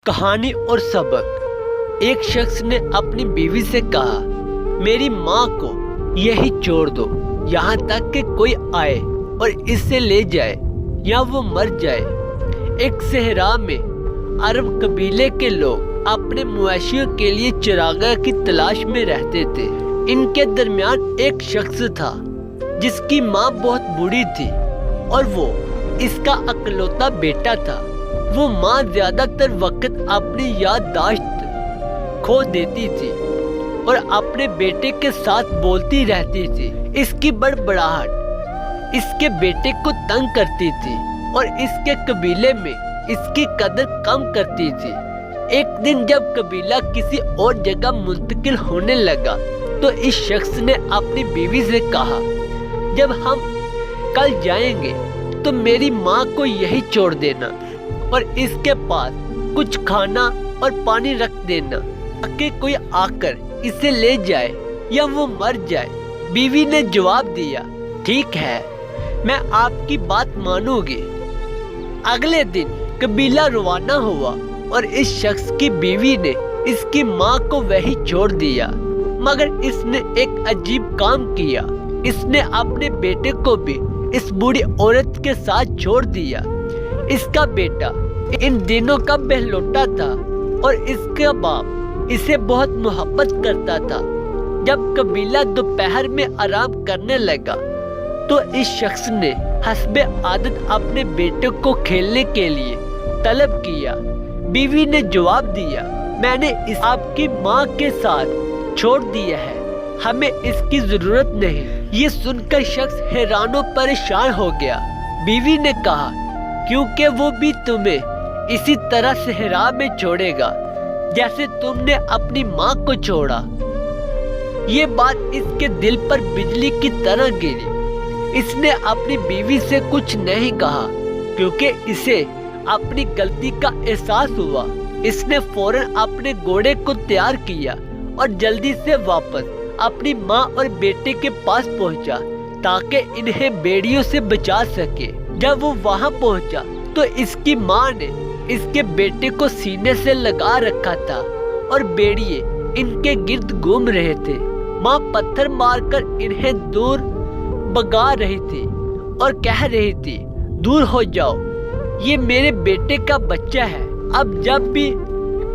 کہانی اور سبق۔ ایک شخص نے اپنی بیوی سے کہا، میری ماں کو یہی چھوڑ دو یہاں تک کہ کوئی آئے اور اسے لے جائے یا وہ مر جائے۔ ایک صحرا میں عرب قبیلے کے لوگ اپنے مویشیوں کے لیے چراگاہ کی تلاش میں رہتے تھے۔ ان کے درمیان ایک شخص تھا جس کی ماں بہت بوڑھی تھی اور وہ اس کا اکلوتا بیٹا تھا۔ وہ ماں زیادہ تر وقت اپنی یادداشت کھو دیتی تھی اور اپنے بیٹے کے ساتھ بولتی رہتی تھی۔ اس کی بڑبڑاہٹ اس کے بیٹے کو تنگ کرتی تھی اور اس کے قبیلے میں اس کی قدر کم کرتی تھی۔ ایک دن جب قبیلہ کسی اور جگہ منتقل ہونے لگا تو اس شخص نے اپنی بیوی سے کہا، جب ہم کل جائیں گے تو میری ماں کو یہی چھوڑ دینا اور اس کے پاس کچھ کھانا اور پانی رکھ دینا تاکہ کوئی آ کر اسے لے جائے یا وہ مر جائے۔ بیوی نے جواب دیا، ٹھیک ہے، میں آپ کی بات مانوں گی۔ اگلے دن قبیلہ روانہ ہوا اور اس شخص کی بیوی نے اس کی ماں کو وہی چھوڑ دیا، مگر اس نے ایک عجیب کام کیا۔ اس نے اپنے بیٹے کو بھی اس بوڑھی عورت کے ساتھ چھوڑ دیا۔ اس کا بیٹا ان دنوں کا بہلوٹا تھا اور اس کا باپ اسے بہت محبت کرتا تھا۔ جب قبیلہ دوپہر میں آرام کرنے لگا تو اس شخص نے حسب عادت اپنے بیٹے کو کھیلنے کے لیے طلب کیا۔ بیوی نے جواب دیا، میں نے اسے آپ کی ماں کے ساتھ چھوڑ دیا ہے، ہمیں اس کی ضرورت نہیں۔ یہ سن کر شخص حیران و پریشان ہو گیا۔ بیوی نے کہا، کیونکہ وہ بھی تمہیں اسی طرح صحرا میں چھوڑے گا جیسے تم نے اپنی ماں کو چھوڑا۔ یہ بات اس کے دل پر بجلی کی طرح گری۔ اس نے اپنی بیوی سے کچھ نہیں کہا کیونکہ اسے اپنی غلطی کا احساس ہوا۔ اس نے فوراً اپنے گھوڑے کو تیار کیا اور جلدی سے واپس اپنی ماں اور بیٹے کے پاس پہنچا تاکہ انہیں بھیڑیوں سے بچا سکے۔ جب وہ وہاں پہنچا تو اس کی ماں نے اس کے بیٹے کو سینے سے لگا رکھا تھا اور بھیڑیے ان کے گرد گھوم رہے تھے۔ ماں پتھر مار کر انہیں دور بھگا رہی تھی اور کہہ رہی تھی، دور ہو جاؤ، یہ میرے بیٹے کا بچہ ہے۔ اب جب بھی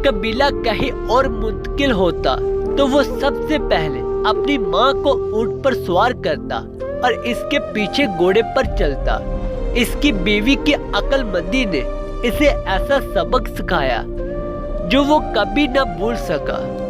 قبیلہ کہیں اور منتقل ہوتا تو وہ سب سے پہلے اپنی ماں کو اونٹ پر سوار کرتا اور اس کے پیچھے گھوڑے پر چلتا۔ اس کی بیوی کی عقل مندی نے اسے ایسا سبق سکھایا جو وہ کبھی نہ بھول سکا۔